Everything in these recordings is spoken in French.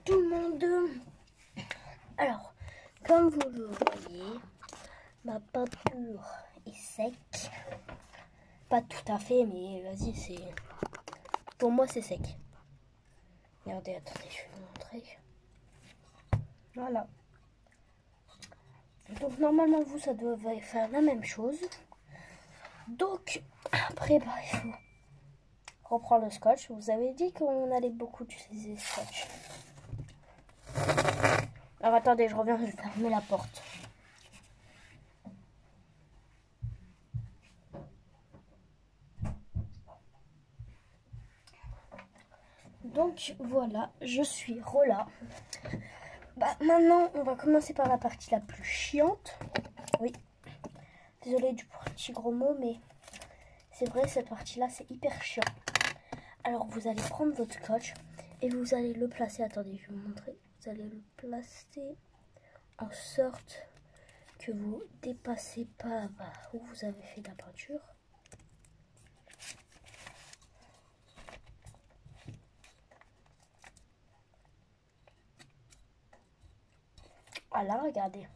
Tout le monde. Alors, comme vous le voyez, ma peinture est sec. Pas tout à fait, mais vas-y, c'est... Pour moi, c'est sec. Regardez, attendez, je vais vous montrer. Voilà. Donc, normalement, vous, ça devrait faire la même chose. Donc, après, bah, il faut reprendre le scotch. Vous avez dit qu'on allait beaucoup utiliser le scotch. Alors, attendez, je reviens, je vais fermer la porte. Donc voilà, je suis Rola. Bah, maintenant, on va commencer par la partie la plus chiante. Oui, désolée du petit gros mot, mais c'est vrai, cette partie-là, c'est hyper chiant. Alors, vous allez prendre votre scotch et vous allez le placer. Attendez, je vais vous montrer. Vous allez le placer en sorte que vous dépassez pas où vous avez fait la peinture. Voilà, regardez.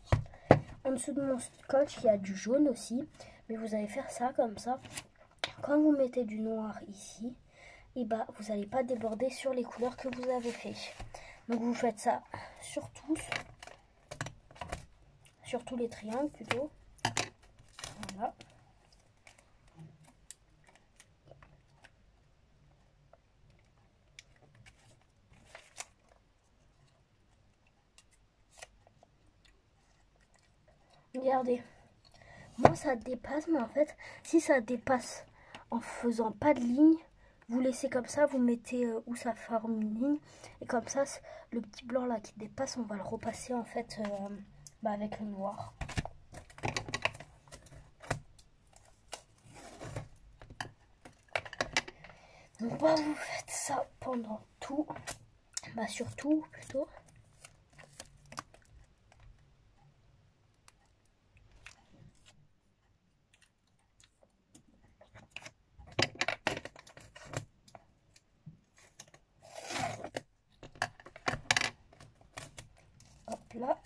En dessous de mon scotch, il y a du jaune aussi. Mais vous allez faire ça comme ça. Quand vous mettez du noir ici, et bah vous n'allez pas déborder sur les couleurs que vous avez fait. Donc vous faites ça sur tous les triangles plutôt. Voilà. Regardez. Moi ça dépasse, mais en fait, si ça dépasse en faisant pas de ligne, vous laissez comme ça, vous mettez où ça forme une ligne. Et comme ça, le petit blanc là qui dépasse, on va le repasser en fait avec le noir. Donc vous faites ça pendant tout, surtout plutôt. Hop là.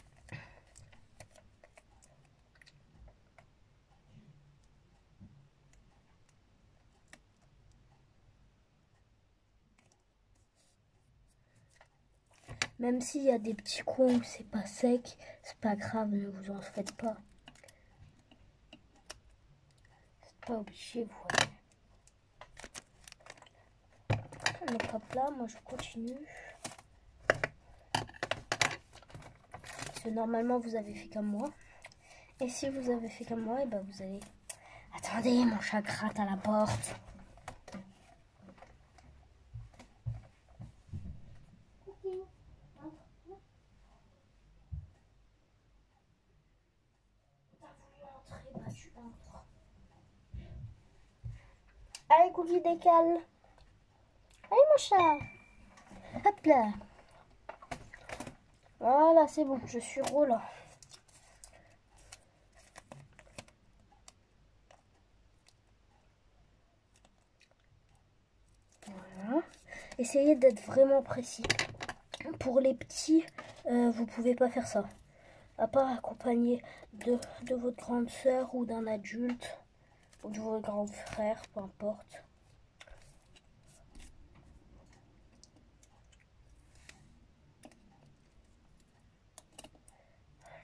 Même s'il y a des petits coins où c'est pas sec, c'est pas grave, ne vous en faites pas. C'est pas obligé, vous voyez. Donc hop là, moi je continue. Parce que normalement vous avez fait comme moi. Et si vous avez fait comme moi, et ben vous allez... Attendez, mon chat gratte à la porte. Allez, Cookie, décale. Allez, mon chat. Hop là. Voilà, c'est bon, je suis Rola. Voilà. Essayez d'être vraiment précis. Pour les petits, vous pouvez pas faire ça. À part accompagné de votre grande sœur ou d'un adulte ou de votre grand frère, peu importe.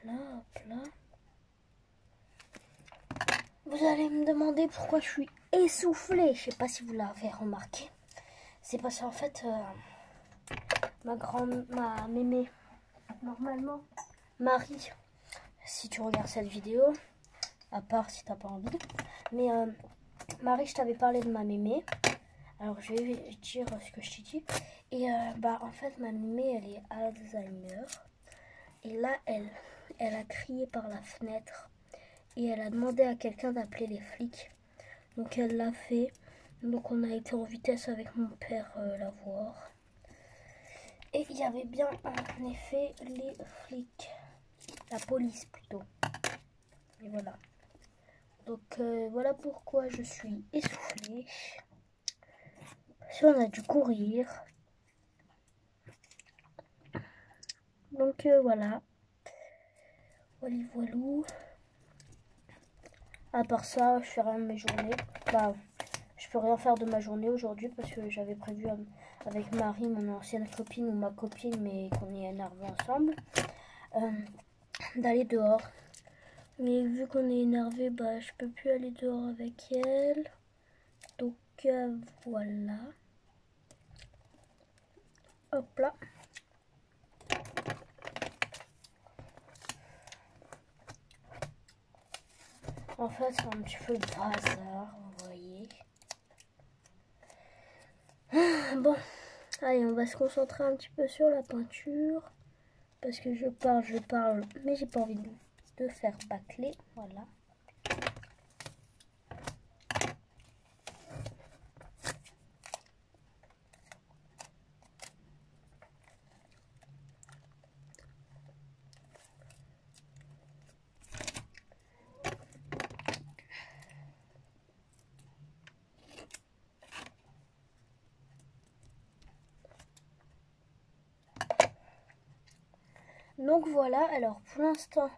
Là, hop là. Vous allez me demander pourquoi je suis essoufflée. Je sais pas si vous l'avez remarqué. C'est parce qu'en fait, ma mémé, normalement, Marie, si tu regardes cette vidéo, à part si t'as pas envie, mais Marie, je t'avais parlé de ma mémé. Alors je vais dire ce que je t'ai dit. Et en fait ma mémé elle est Alzheimer. Et là elle a crié par la fenêtre. Et elle a demandé à quelqu'un d'appeler les flics. Donc elle l'a fait. Donc on a été en vitesse avec mon père la voir. Et il y avait bien en effet les flics. La police plutôt. Et voilà. Donc voilà pourquoi je suis essoufflée. Si on a dû courir. Donc voilà. Voilà, voilou. À part ça, je fais rien de mes journées. Bah, je peux rien faire de ma journée aujourd'hui parce que j'avais prévu avec Marie, mon ancienne copine ou ma copine, mais qu'on est énervés ensemble, d'aller dehors. Mais vu qu'on est énervé, bah je peux plus aller dehors avec elle. Donc voilà. Hop là. En fait, c'est un petit peu le bazar, vous voyez. Bon, allez, on va se concentrer un petit peu sur la peinture. Parce que je parle, mais j'ai pas envie de faire bâcler. Voilà. Donc voilà, alors pour l'instant,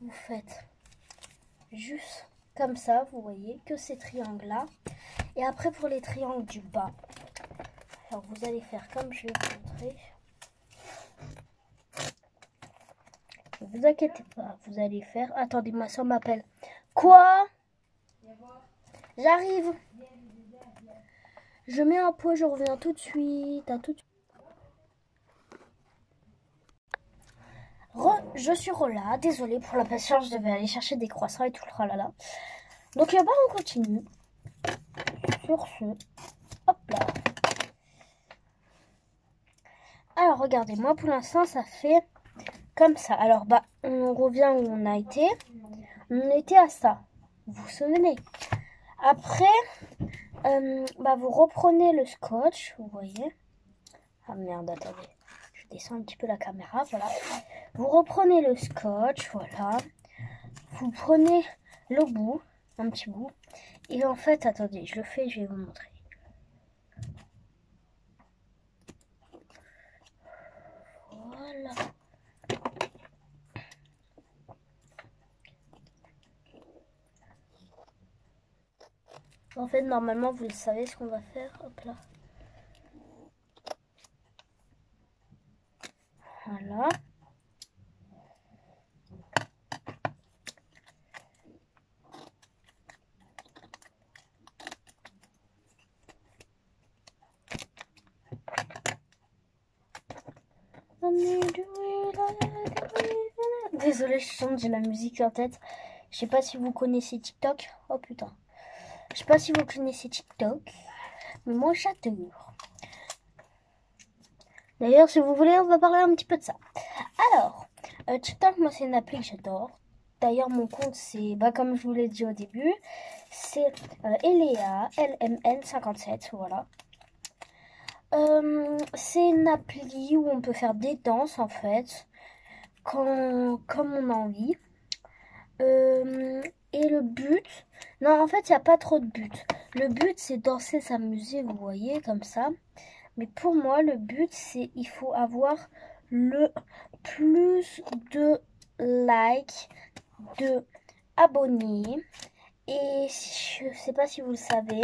vous faites juste comme ça, vous voyez, que ces triangles-là. Et après, pour les triangles du bas, alors vous allez faire comme je vais vous montrer. Ne vous inquiétez pas, vous allez faire... Attendez, ma soeur m'appelle. Quoi? J'arrive. Je mets un pot, je reviens tout de suite. À tout de suite. Je suis Rola, désolée pour la patience, je devais aller chercher des croissants et tout le tralala. Donc là-bas, on continue. Sur ce, hop là. Alors regardez, moi pour l'instant, ça fait comme ça. Alors bah, on revient où on a été. On était à ça, vous vous souvenez. Après, bah, vous reprenez le scotch, vous voyez. Ah merde, attendez. Je descends un petit peu la caméra, voilà. Vous reprenez le scotch, voilà. Vous prenez le bout, un petit bout. Et en fait, attendez, je le fais, je vais vous montrer. Voilà. En fait, normalement, vous le savez ce qu'on va faire. Hop là. Voilà. Désolée, je chante, j'ai la musique en tête. Je sais pas si vous connaissez TikTok. Oh putain. Je sais pas si vous connaissez TikTok. Mais moi, j'adore. D'ailleurs, si vous voulez, on va parler un petit peu de ça. Alors, TikTok, moi, c'est une appli que j'adore. D'ailleurs, mon compte, c'est, bah, comme je vous l'ai dit au début, c'est Eléa, LMN57, voilà. C'est une appli où on peut faire des danses, en fait, comme on a envie. Et le but, non, en fait, il n'y a pas trop de but. Le but, c'est danser, s'amuser, vous voyez, comme ça. Mais pour moi, le but, c'est il faut avoir le plus de likes, de abonnés. Et je sais pas si vous le savez,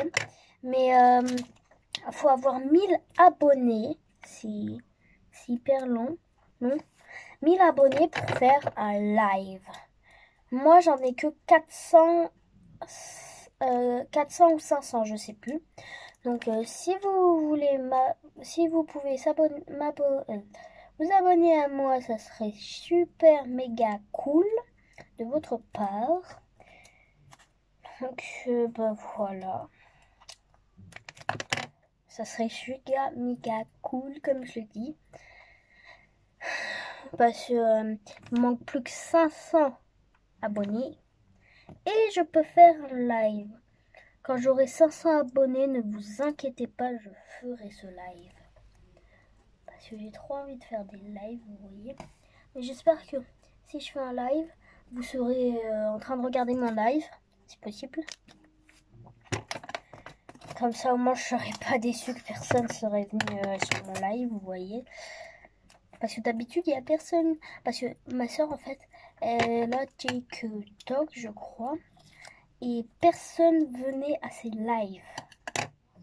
mais il faut avoir 1000 abonnés. C'est hyper long, non? 1000 abonnés pour faire un live. Moi, j'en ai que 400 ou 500, je sais plus. Donc, si vous voulez, si vous pouvez vous abonner à moi, ça serait super méga cool de votre part. Donc, bah voilà. Ça serait super méga cool, comme je le dis. Parce que il manque plus que 500 abonnés. Et je peux faire un live. Quand j'aurai 500 abonnés, ne vous inquiétez pas, je ferai ce live. Parce que j'ai trop envie de faire des lives, vous voyez. Mais j'espère que si je fais un live, vous serez en train de regarder mon live, si possible. Comme ça, au moins, je ne serai pas déçue que personne serait venu sur mon live, vous voyez. Parce que d'habitude, il n'y a personne. Parce que ma soeur, en fait, elle a TikTok, je crois. Et personne venait à ses lives.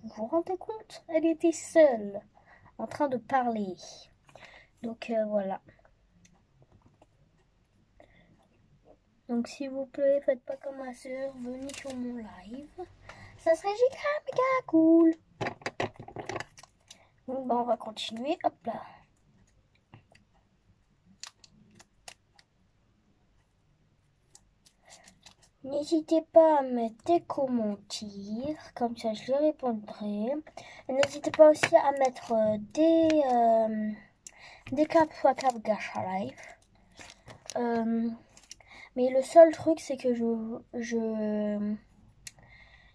Vous vous rendez compte? Elle était seule, en train de parler. Donc voilà. Donc s'il vous plaît, faites pas comme ma soeur, venez sur mon live. Ça serait giga méga cool. Donc on va continuer. Hop là. N'hésitez pas à mettre des commentaires, comme ça je les répondrai. N'hésitez pas aussi à mettre des cap fois cap gacha live. Mais le seul truc c'est que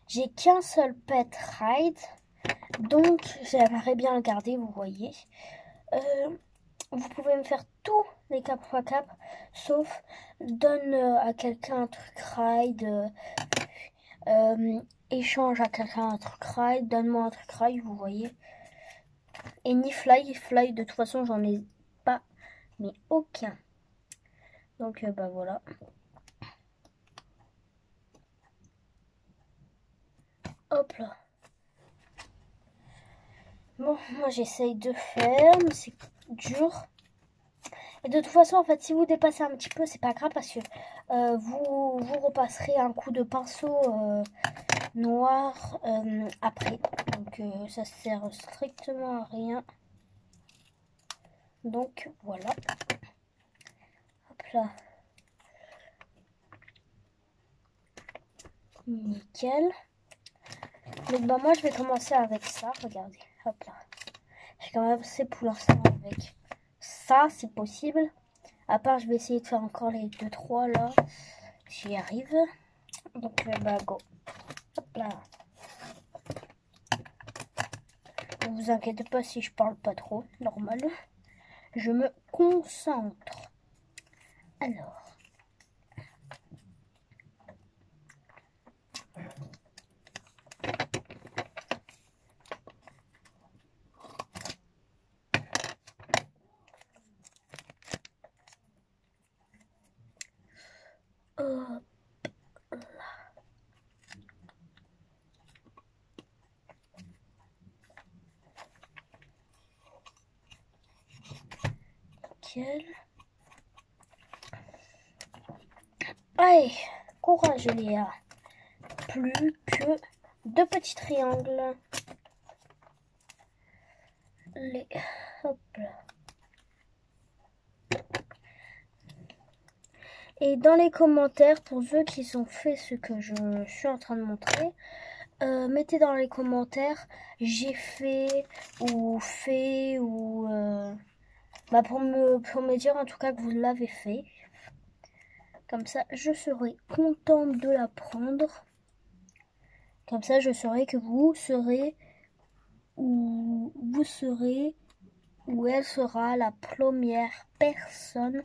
j'ai qu'un seul pet ride, donc j'aimerais bien le garder, vous voyez. Vous pouvez me faire tous les cap fois cap, sauf donne à quelqu'un un truc ride, échange à quelqu'un un truc ride, donne-moi un truc ride, vous voyez. Et ni fly de toute façon j'en ai pas, mais aucun. Donc bah voilà. Hop là. Bon, moi j'essaye de faire, mais c'est dur. Et de toute façon, en fait, si vous dépassez un petit peu, c'est pas grave parce que vous repasserez un coup de pinceau noir après. Donc ça sert strictement à rien. Donc voilà. Hop là. Nickel. Donc bah moi je vais commencer avec ça. Regardez. Hop là. J'ai quand même assez pour l'instant avec ça, c'est possible. À part, je vais essayer de faire encore les 2-3 là. J'y arrive. Donc bah go. Hop là. Ne vous inquiétez pas si je parle pas trop, normal. Je me concentre. Alors. Hop là. Nickel. Allez, courage Léa. Plus que 2 petits triangles. Les... Hop là. Et dans les commentaires, pour ceux qui ont fait ce que je suis en train de montrer, mettez dans les commentaires j'ai fait ou bah pour me dire en tout cas que vous l'avez fait. Comme ça, je serai contente de l'apprendre. Comme ça, je saurai que vous serez ou elle sera la première personne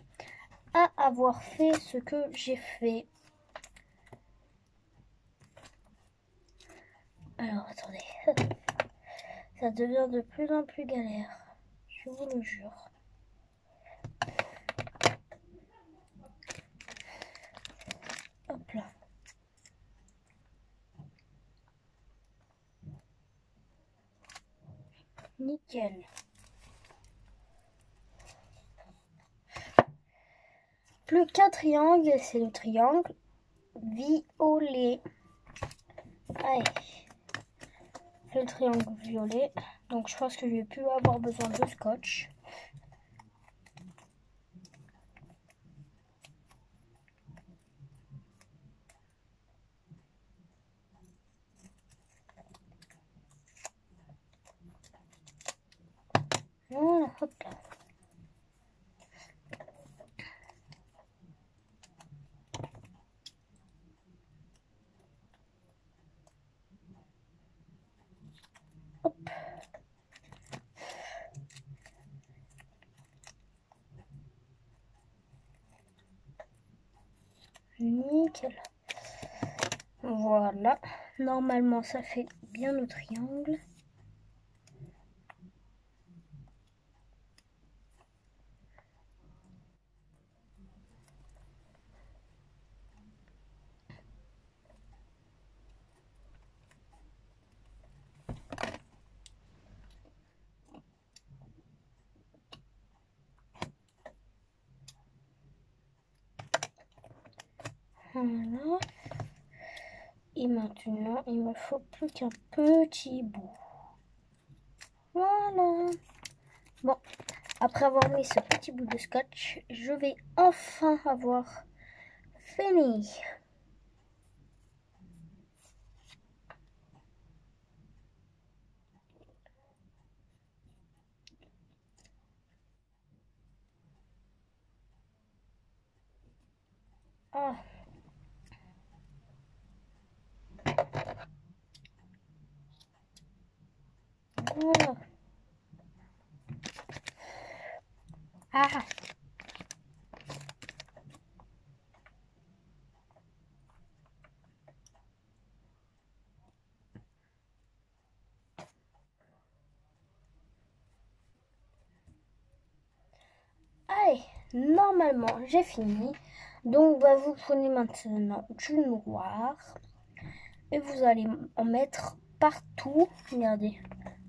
à avoir fait ce que j'ai fait. Alors, attendez. Ça devient de plus en plus galère. Je vous le jure. Hop là. Nickel. Plus qu'un triangle, c'est le triangle violet. Allez. Le triangle violet. Donc je pense que je vais plus avoir besoin de scotch. Voilà, hop là. Hop. Nickel. Voilà. Normalement, ça fait bien le triangle. Voilà. Et maintenant, il me faut plus qu'un petit bout. Voilà. Bon, après avoir mis ce petit bout de scotch, je vais enfin avoir fini. Ah. Voilà. Ah. Allez, normalement j'ai fini. Donc vous prenez maintenant du noir et vous allez en mettre partout. Regardez,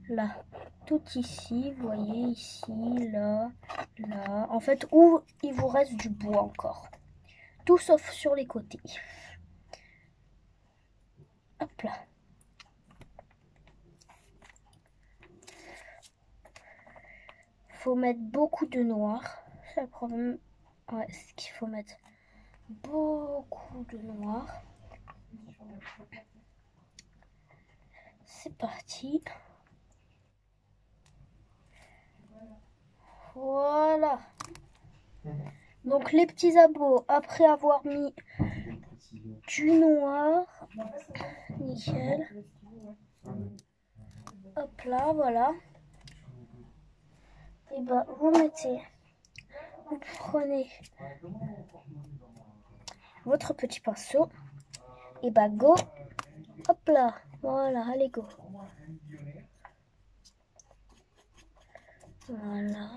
là, tout ici, vous voyez ici, là, là. En fait, où il vous reste du bois encore. Tout sauf sur les côtés. Hop là. Faut mettre beaucoup de noir. C'est le problème. Ouais, c'est qu'il faut mettre beaucoup de noir. C'est parti. Voilà. Donc les petits abos, après avoir mis du noir, nickel. Hop là, voilà. Et ben vous prenez votre petit pinceau. Et ben go. Hop là, voilà, allez go. Voilà.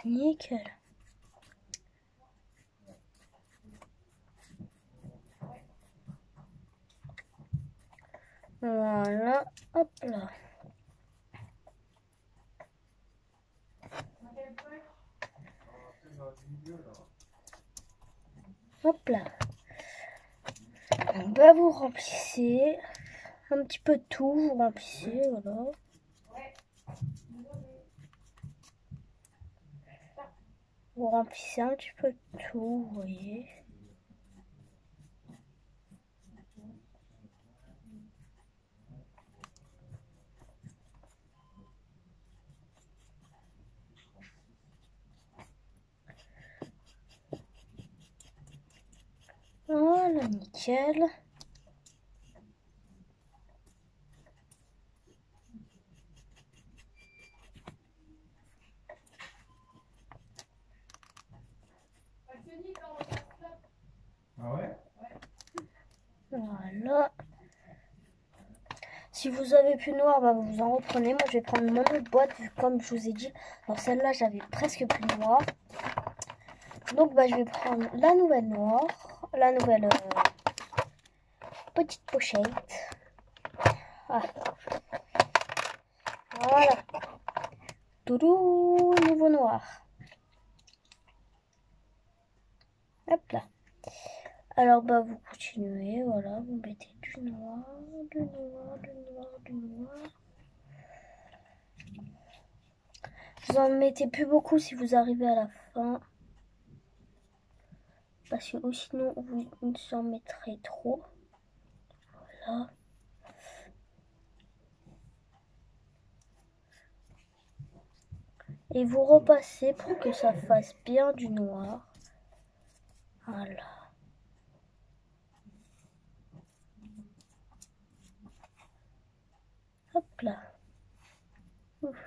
Nickel. Voilà, hop là. Hop là. Donc, vous remplissez un petit peu tout, vous remplissez, voilà. Vous remplissez un petit peu tout, vous voyez. Voilà, nickel. Ah ouais? Voilà. Si vous avez plus noir, bah vous en reprenez. Moi, je vais prendre mon autre boîte, comme je vous ai dit. Dans celle-là, j'avais presque plus de noir. Donc, bah, je vais prendre la nouvelle noire, la nouvelle petite pochette. Ah. Voilà. Toudou, nouveau noir. Hop là. Alors, bah, vous continuez, voilà, vous mettez du noir, du noir, du noir, du noir. Vous en mettez plus beaucoup si vous arrivez à la fin. Parce que sinon, vous en mettrez trop. Voilà. Et vous repassez pour que ça fasse bien du noir. Voilà. Hop là. Ouf.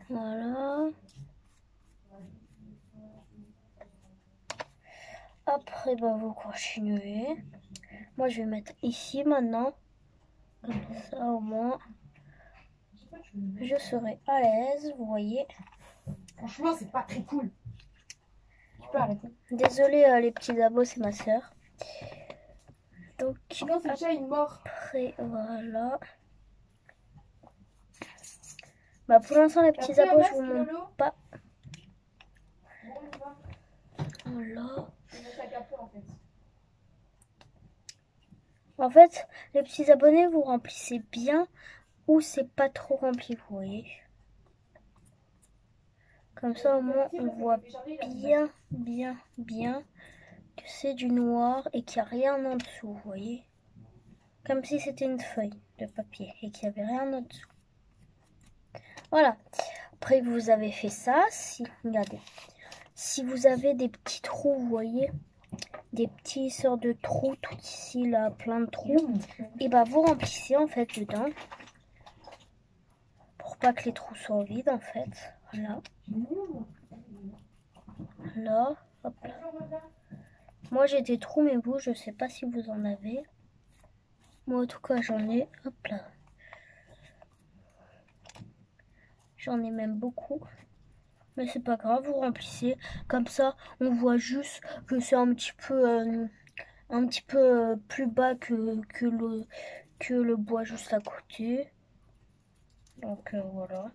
Voilà. Après, bah, vous continuez. Moi, je vais mettre ici maintenant. Comme ça, au moins, je serai à l'aise, vous voyez. Franchement, c'est pas très cool. Tu peux arrêter. Désolée, les petits abos, c'est ma soeur. Donc, Non, c'est déjà une mort. après, voilà. Bah, pour l'instant, les petits abos, je vous montre pas. Voilà. En fait, les petits abonnés, vous remplissez bien ou c'est pas trop rempli, vous voyez. Comme ça, au moins, on voit bien que c'est du noir et qu'il n'y a rien en dessous, vous voyez. Comme si c'était une feuille de papier et qu'il n'y avait rien en dessous. Voilà. Après, vous avez fait ça. Regardez. Si vous avez des petits trous, vous voyez, des petits sortes de trous, tout ici, là, plein de trous, et bah vous remplissez en fait dedans. Pour pas que les trous soient vides, en fait. Voilà. Là, hop là. Moi, j'ai des trous, mais vous, je sais pas si vous en avez. Moi, en tout cas, j'en ai. Hop là. J'en ai même beaucoup. Mais c'est pas grave, vous remplissez. Comme ça, on voit juste que c'est un petit peu plus bas que le bois juste à côté. Donc voilà.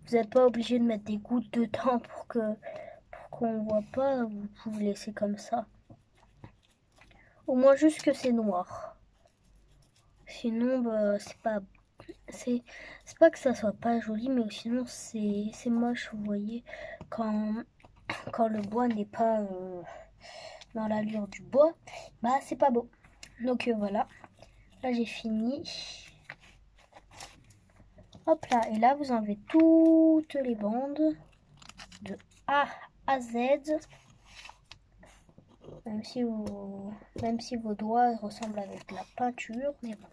Vous n'êtes pas obligé de mettre des gouttes dedans pour qu'on voit pas. Vous pouvez laisser comme ça. Au moins juste que c'est noir. Sinon, bah, c'est pas que ça soit pas joli, mais sinon c'est moche, vous voyez, quand le bois n'est pas dans l'allure du bois, bah c'est pas beau. Donc voilà, là j'ai fini. Hop là, et là vous enlevez toutes les bandes de A à Z. Même si vos doigts ressemblent avec de la peinture, mais bon,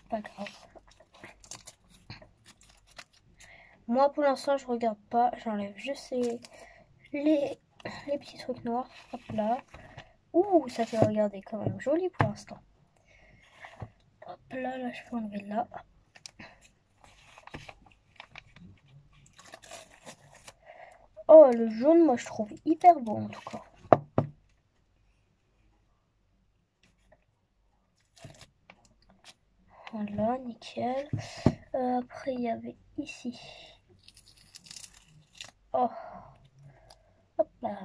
pas grave. Moi pour l'instant je regarde pas, j'enlève juste les petits trucs noirs. Hop là. Ouh, ça fait regarder quand même joli pour l'instant. Hop là, là je peux enlever là. Oh, le jaune, moi je trouve hyper beau en tout cas. Voilà, nickel. Après, il y avait ici. Oh, hop là.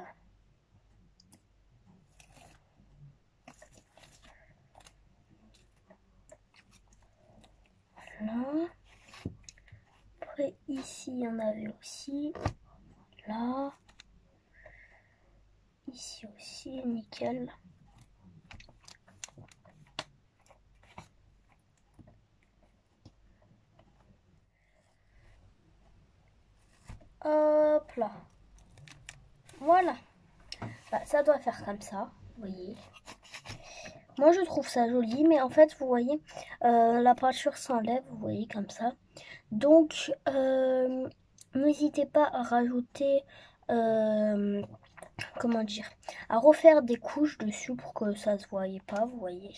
Voilà. Après, ici, il y en avait aussi. Là. Ici aussi, nickel. Hop là. Voilà. Bah, ça doit faire comme ça, vous voyez. Moi, je trouve ça joli, mais en fait, vous voyez, la peinture s'enlève, vous voyez, comme ça. Donc, n'hésitez pas à rajouter, comment dire, à refaire des couches dessus pour que ça se voyait pas, vous voyez.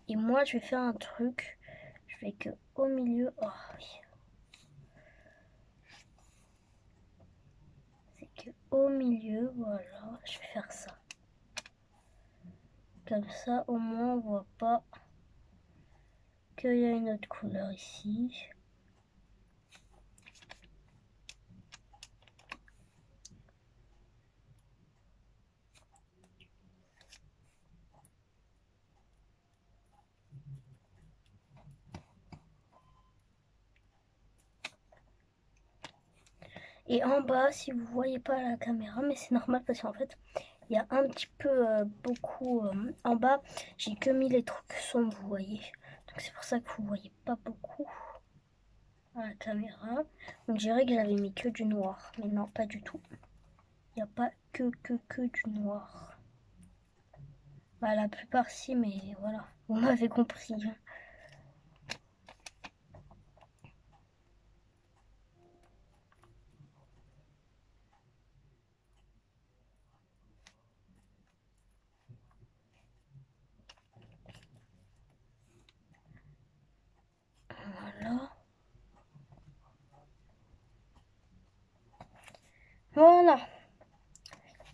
Et moi, je vais faire un truc, je vais que au milieu, oh oui. C'est que au milieu, voilà, je vais faire ça. Comme ça, au moins, on voit pas qu'il y a une autre couleur ici. Et en bas, si vous voyez pas la caméra, mais c'est normal parce qu'en fait, il y a un petit peu beaucoup en bas. J'ai que mis les trucs sombres, vous voyez. Donc c'est pour ça que vous voyez pas beaucoup à la caméra. On dirait que j'avais mis que du noir, mais non, pas du tout. Il n'y a pas que du noir. Bah, la plupart si, mais voilà, vous m'avez compris. Voilà. Voilà.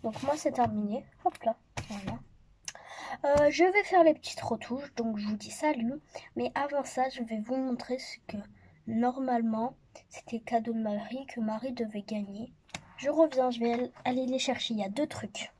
Donc moi c'est terminé. Hop là. Voilà. Je vais faire les petites retouches. Donc je vous dis salut. Mais avant ça, je vais vous montrer ce que normalement c'était cadeau de Marie que Marie devait gagner. Je reviens, je vais aller les chercher. Il y a 2 trucs.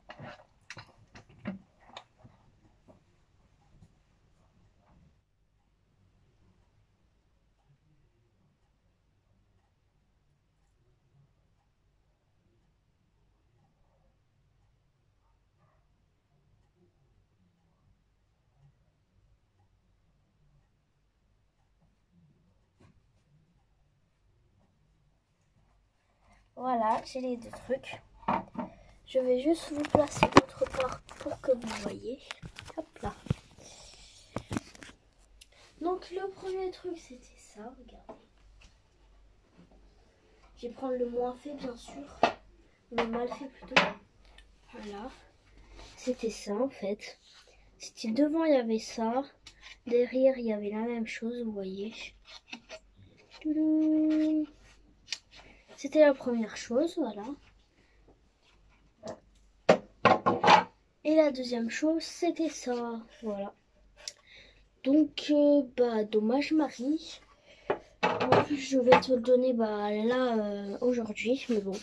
Voilà, j'ai les 2 trucs. Je vais juste vous placer autre part pour que vous voyez. Hop là. Donc le premier truc c'était ça, regardez. Je vais prendre le moins fait bien sûr. Le mal fait plutôt. Voilà. C'était ça en fait. C'était devant il y avait ça. Derrière il y avait la même chose, vous voyez. C'était la première chose, voilà. Et la deuxième chose, c'était ça, voilà. Donc, dommage Marie. En plus, je vais te le donner, là, aujourd'hui, mais bon.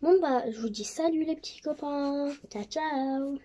Bon, je vous dis salut les petits copains. Ciao, ciao.